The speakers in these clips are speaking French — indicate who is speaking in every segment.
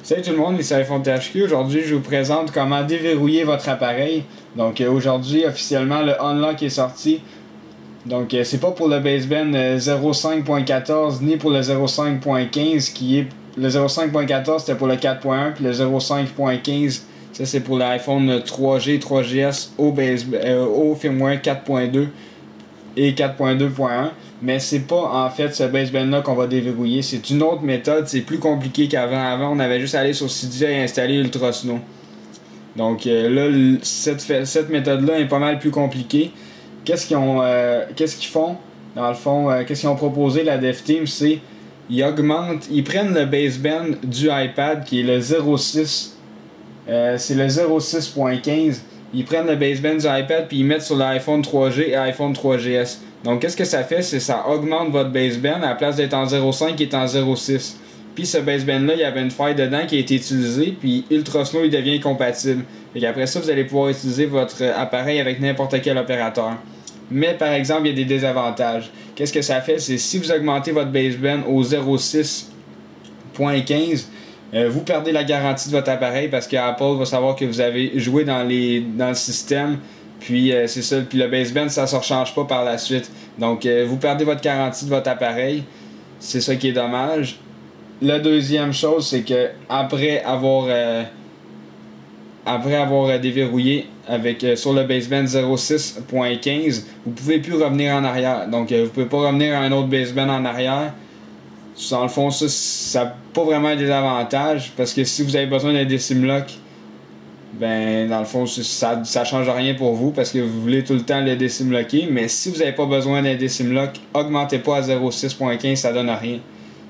Speaker 1: Salut tout le monde, ici iPhone THQ. Aujourd'hui, je vous présente comment déverrouiller votre appareil. Donc aujourd'hui, officiellement, le Unlock est sorti. Donc c'est pas pour le baseband 0.5.14 ni pour le 0.5.15 qui est... Le 0.5.14 c'était pour le 4.1 puis le 0.5.15 ça c'est pour l'iPhone 3G, 3GS au firmware 4.2 et 4.2.1. Mais c'est pas en fait ce baseband là qu'on va déverrouiller, c'est une autre méthode, c'est plus compliqué qu'avant. Avant on avait juste à aller sur Cydia et installer Ultrasnow. Donc là cette méthode là est pas mal plus compliquée. Qu'est-ce qu'ils font dans le fond, qu'est-ce qu'ils ont proposé la Dev Team, c'est ils prennent le baseband du iPad qui est le 0.6, c'est le 0.6.15. Ils prennent le baseband du iPad puis ils mettent sur l'iPhone 3G et iPhone 3GS. Donc qu'est-ce que ça fait, c'est ça augmente votre baseband à la place d'être en 0.5 qui est en 0.6. Puis ce baseband là, il y avait une faille dedans qui a été utilisée, puis Ultrasnow il devient compatible. Et après ça, vous allez pouvoir utiliser votre appareil avec n'importe quel opérateur. Mais par exemple, il y a des désavantages. Qu'est-ce que ça fait, c'est si vous augmentez votre baseband au 0.6.15, vous perdez la garantie de votre appareil parce que Apple va savoir que vous avez joué dans le système. Puis c'est ça, puis le baseband ça ne se rechange pas par la suite. Donc vous perdez votre garantie de votre appareil. C'est ça qui est dommage. La deuxième chose, c'est que après avoir déverrouillé avec sur le baseband 0.6.15, vous pouvez plus revenir en arrière. Donc vous pouvez pas revenir à un autre baseband en arrière. Dans le fond, ça n'a pas vraiment des avantages parce que si vous avez besoin d'un Decimlock, ben dans le fond ça change rien pour vous parce que vous voulez tout le temps le Decimlocker. Mais si vous n'avez pas besoin d'un Decimlock, augmentez pas à 0.6.15, ça donne rien.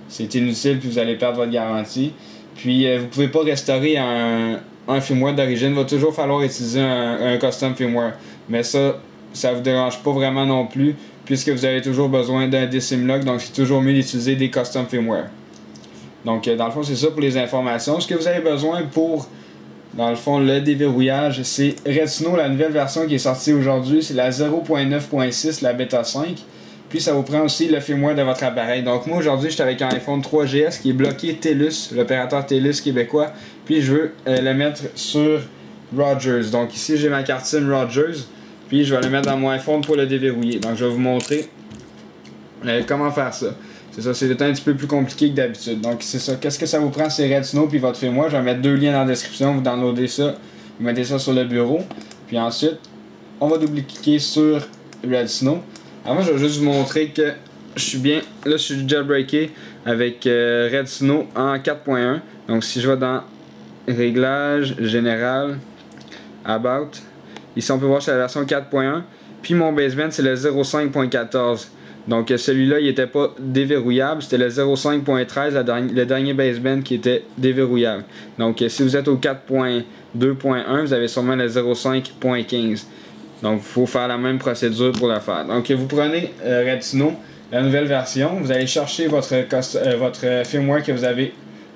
Speaker 1: C'est inutile puis vous allez perdre votre garantie. Puis vous pouvez pas restaurer un firmware d'origine. Il va toujours falloir utiliser un custom firmware. Mais ça vous dérange pas vraiment non plus puisque vous avez toujours besoin d'un Decimlock. Donc c'est toujours mieux d'utiliser des custom firmware. Donc dans le fond c'est ça pour les informations. Ce que vous avez besoin pour dans le fond le déverrouillage, c'est Redsnow, la nouvelle version qui est sortie aujourd'hui. C'est la 0.9.6, la bêta 5. Puis ça vous prend aussi le firmware de votre appareil. Donc moi aujourd'hui je suis avec un iPhone 3GS qui est bloqué TELUS, l'opérateur TELUS québécois. Puis je veux le mettre sur Rogers. Donc ici j'ai ma carte SIM Rogers. Puis je vais le mettre dans mon iPhone pour le déverrouiller. Donc je vais vous montrer comment faire ça. C'est ça, c'est un petit peu plus compliqué que d'habitude. Donc c'est ça, qu'est-ce que ça vous prend, c'est Redsnow puis votre firmware. Je vais mettre deux liens dans la description, vous downloadez ça, vous mettez ça sur le bureau. Puis ensuite, on va double-cliquer sur Redsnow. Avant, je vais juste vous montrer que je suis bien. Là, je suis jailbreaké avec Redsnow en 4.1. Donc, si je vais dans Réglages, Général, About, ici on peut voir que c'est la version 4.1. Puis mon baseband, c'est le 0.5.14. Donc, celui-là, il n'était pas déverrouillable. C'était le 0.5.13, le dernier baseband qui était déverrouillable. Donc, si vous êtes au 4.2.1, vous avez sûrement le 0.5.15. Donc, il faut faire la même procédure pour le faire. Donc, vous prenez Redsnow, la nouvelle version. Vous allez chercher votre firmware que vous avez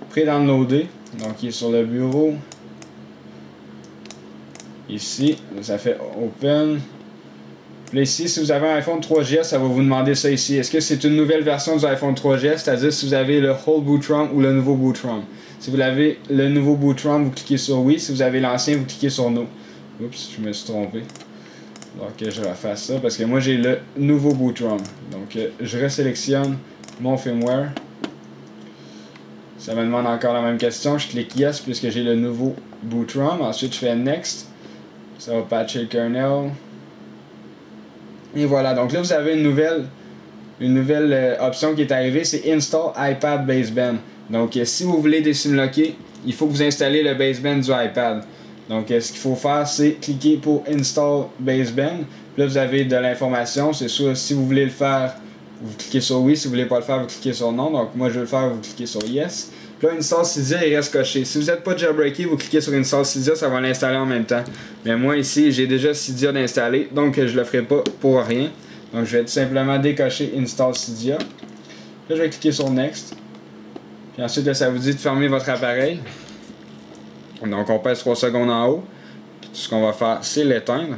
Speaker 1: pré-downloadé. Donc, il est sur le bureau. Ici, ça fait Open. Puis ici, si vous avez un iPhone 3GS, ça va vous demander ça ici. Est-ce que c'est une nouvelle version du iPhone 3GS? C'est-à-dire si vous avez le Whole Boot ROM ou le nouveau Boot ROM. Si vous avez le nouveau Boot ROM, vous cliquez sur oui. Si vous avez l'ancien, vous cliquez sur no. Oups, je me suis trompé. Donc je refasse ça parce que moi j'ai le nouveau boot ROM. Donc je resélectionne mon firmware. Ça me demande encore la même question. Je clique yes puisque j'ai le nouveau boot ROM. Ensuite je fais next. Ça va patcher le kernel. Et voilà. Donc là vous avez une nouvelle option qui est arrivée. C'est Install iPad Baseband. Donc si vous voulez Decimlocker, il faut que vous installez le baseband du iPad. Donc ce qu'il faut faire, c'est cliquer pour Install Baseband. Puis là vous avez de l'information. C'est sûr, si vous voulez le faire, vous cliquez sur oui. Si vous voulez pas le faire, vous cliquez sur non. Donc moi je veux le faire, vous cliquez sur yes. Puis là Install Cydia, il reste coché. Si vous n'êtes pas jailbreaké, vous cliquez sur Install Cydia, ça va l'installer en même temps. Mais moi ici, j'ai déjà Cydia d'installer, donc je le ferai pas pour rien. Donc je vais tout simplement décocher Install Cydia. Là je vais cliquer sur Next. Puis ensuite là, ça vous dit de fermer votre appareil. Donc on pèse 3 secondes en haut. Puis tout ce qu'on va faire, c'est l'éteindre.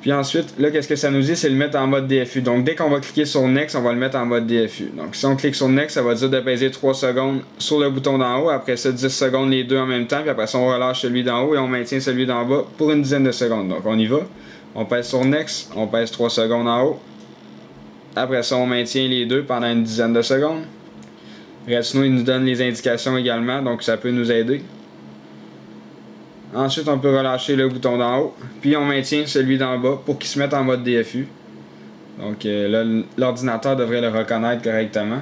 Speaker 1: Puis ensuite, là, qu'est-ce que ça nous dit? C'est le mettre en mode DFU. Donc, dès qu'on va cliquer sur Next, on va le mettre en mode DFU. Donc, si on clique sur Next, ça va dire de peser 3 secondes sur le bouton d'en haut. Après ça, 10 secondes les deux en même temps. Puis après ça, on relâche celui d'en haut et on maintient celui d'en bas pour une dizaine de secondes. Donc, on y va. On pèse sur Next. On pèse 3 secondes en haut. Après ça, on maintient les deux pendant une dizaine de secondes. Redsnow, il nous donne les indications également. Donc, ça peut nous aider. Ensuite, on peut relâcher le bouton d'en haut, puis on maintient celui d'en bas pour qu'il se mette en mode DFU. Donc là, l'ordinateur devrait le reconnaître correctement.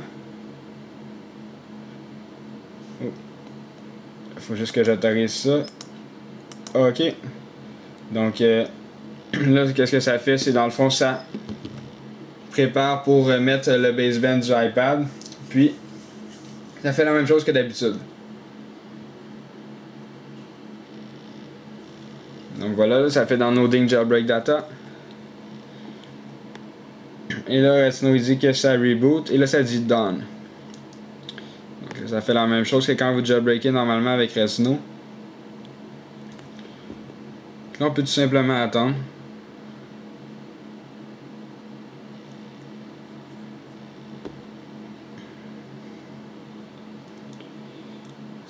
Speaker 1: Il faut juste que j'autorise ça. OK. Donc là, qu'est-ce que ça fait? C'est dans le fond, ça prépare pour mettre le baseband du iPad. Puis, ça fait la même chose que d'habitude. Donc voilà, ça fait downloading jailbreak data. Et là, Redsnow il dit que ça reboot. Et là, ça dit done. Donc, ça fait la même chose que quand vous jailbreakez normalement avec Redsnow. Là, on peut tout simplement attendre.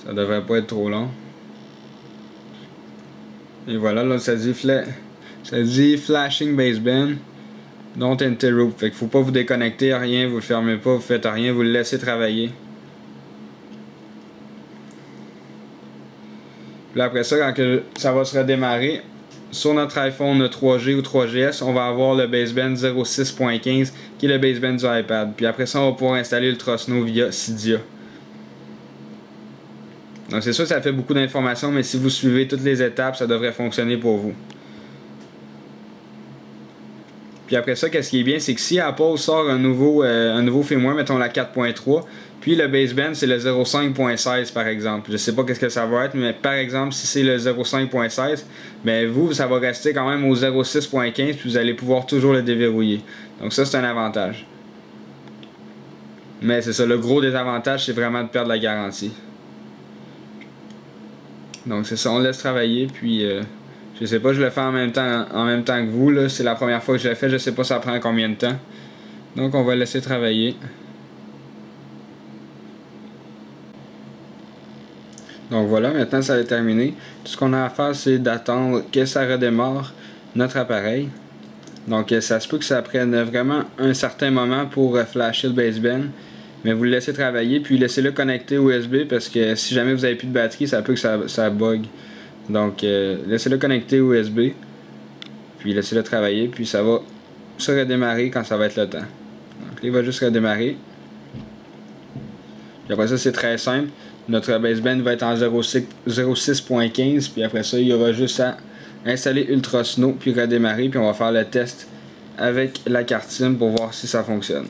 Speaker 1: Ça devrait pas être trop long. Et voilà, là, ça dit flashing baseband. Don't interrupt. Fait qu'il faut pas vous déconnecter à rien, vous le fermez pas, vous faites rien, vous le laissez travailler. Puis après ça, quand ça va se redémarrer, sur notre iPhone 3G ou 3GS, on va avoir le baseband 06.15 qui est le baseband du iPad. Puis après ça, on va pouvoir installer Ultrasnow via Cydia. Donc c'est sûr que ça fait beaucoup d'informations, mais si vous suivez toutes les étapes, ça devrait fonctionner pour vous. Puis après ça, qu'est-ce qui est bien, c'est que si Apple sort un nouveau firmware, mettons la 4.3, puis le baseband c'est le 05.16 par exemple. Je sais pas qu'est-ce que ça va être, mais par exemple, si c'est le 05.16, ben vous, ça va rester quand même au 06.15, puis vous allez pouvoir toujours le déverrouiller. Donc ça, c'est un avantage. Mais c'est ça, le gros désavantage, c'est vraiment de perdre la garantie. Donc c'est ça, on laisse travailler, puis je sais pas, je le fais en même temps que vous, là. C'est la première fois que je le fais, je sais pas ça prend combien de temps. Donc on va le laisser travailler. Donc voilà, maintenant ça est terminé. Tout ce qu'on a à faire, c'est d'attendre que ça redémarre notre appareil. Donc ça se peut que ça prenne vraiment un certain moment pour flasher le baseband. Mais vous le laissez travailler, puis laissez-le connecter au USB parce que si jamais vous n'avez plus de batterie, ça peut que ça bug. Donc laissez-le connecter au USB, puis laissez-le travailler, puis ça va se redémarrer quand ça va être le temps. Donc il va juste redémarrer. Puis après ça, c'est très simple. Notre baseband va être en 06.15, puis après ça, il y aura juste à installer Ultrasnow, puis redémarrer, puis on va faire le test avec la carte SIM pour voir si ça fonctionne.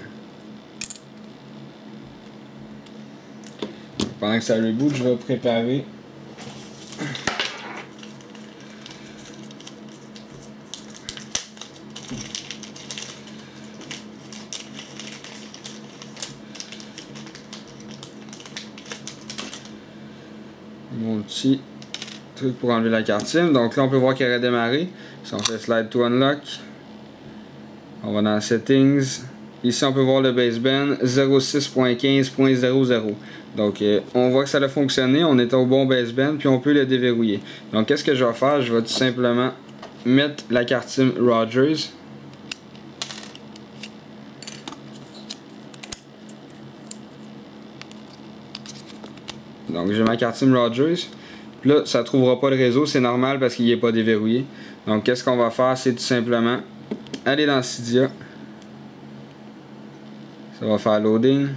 Speaker 1: Pendant que ça reboot, je vais préparer mon petit truc pour enlever la carte SIM. Donc là, on peut voir qu'elle a redémarré. Si on fait slide to unlock, on va dans Settings. Ici, on peut voir le baseband 06.15.00. Donc, on voit que ça a fonctionné. On est au bon baseband, puis on peut le déverrouiller. Donc, qu'est-ce que je vais faire? Je vais tout simplement mettre la carte SIM Rogers. Donc, j'ai ma carte SIM Rogers. Puis là, ça ne trouvera pas le réseau. C'est normal parce qu'il n'est pas déverrouillé. Donc, qu'est-ce qu'on va faire? C'est tout simplement aller dans Cydia. Ça va faire loading.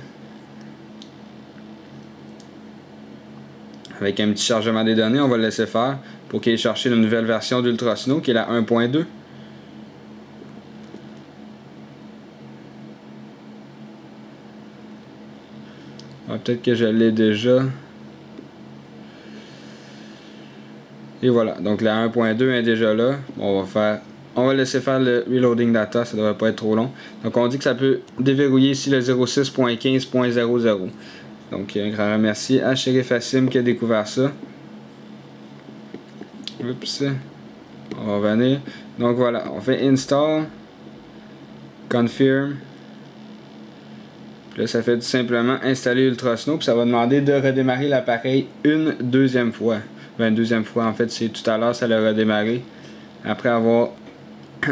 Speaker 1: Avec un petit chargement des données, on va le laisser faire pour qu'il ait cherché la nouvelle version d'Ultrasnow qui est la 1.2. Peut-être que je l'ai déjà. Et voilà, donc la 1.2 est déjà là. On va laisser faire le reloading data, ça devrait pas être trop long. Donc on dit que ça peut déverrouiller ici le 06.15.00. Donc un grand merci à Sheriff Assim qui a découvert ça. Oups. On va revenir. Donc voilà, on fait install, confirm. Puis là, ça fait tout simplement installer Ultrasnow. Puis ça va demander de redémarrer l'appareil une deuxième fois. Ben, une deuxième fois, en fait, c'est tout à l'heure, ça l'a redémarré. Après avoir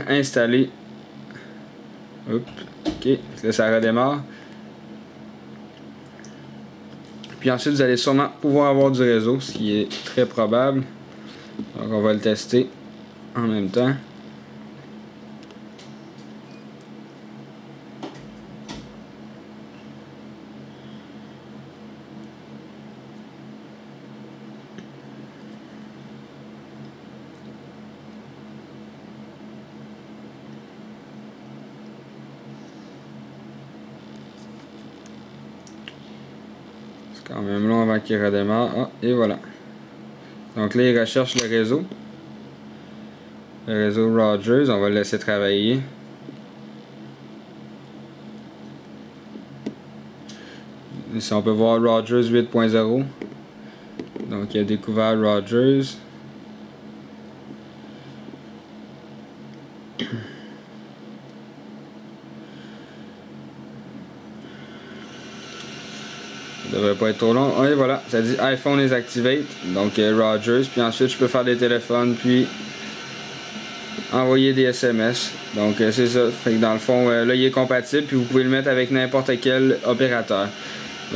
Speaker 1: installé. Oups, ok, là, ça redémarre. Puis ensuite, vous allez sûrement pouvoir avoir du réseau, ce qui est très probable. Donc, on va le tester en même temps. C'est quand même long avant qu'il redémarre. Ah, et voilà. Donc là, il recherche le réseau. Le réseau Rogers, on va le laisser travailler. Ici, on peut voir Rogers 8.0. Donc, il a découvert Rogers. Ça devrait pas être trop long. Et voilà, ça dit iPhone is activate. Donc, Rogers. Puis ensuite, je peux faire des téléphones. Puis envoyer des SMS. Donc, c'est ça. Fait que dans le fond, là, il est compatible. Puis vous pouvez le mettre avec n'importe quel opérateur.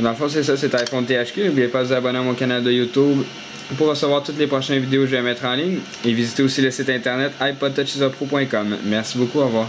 Speaker 1: Dans le fond, c'est ça, c'est iPhone THQ. N'oubliez pas de vous abonner à mon canal de YouTube pour recevoir toutes les prochaines vidéos que je vais mettre en ligne. Et visitez aussi le site internet iPodTouchIsopro.com. Merci beaucoup, au revoir.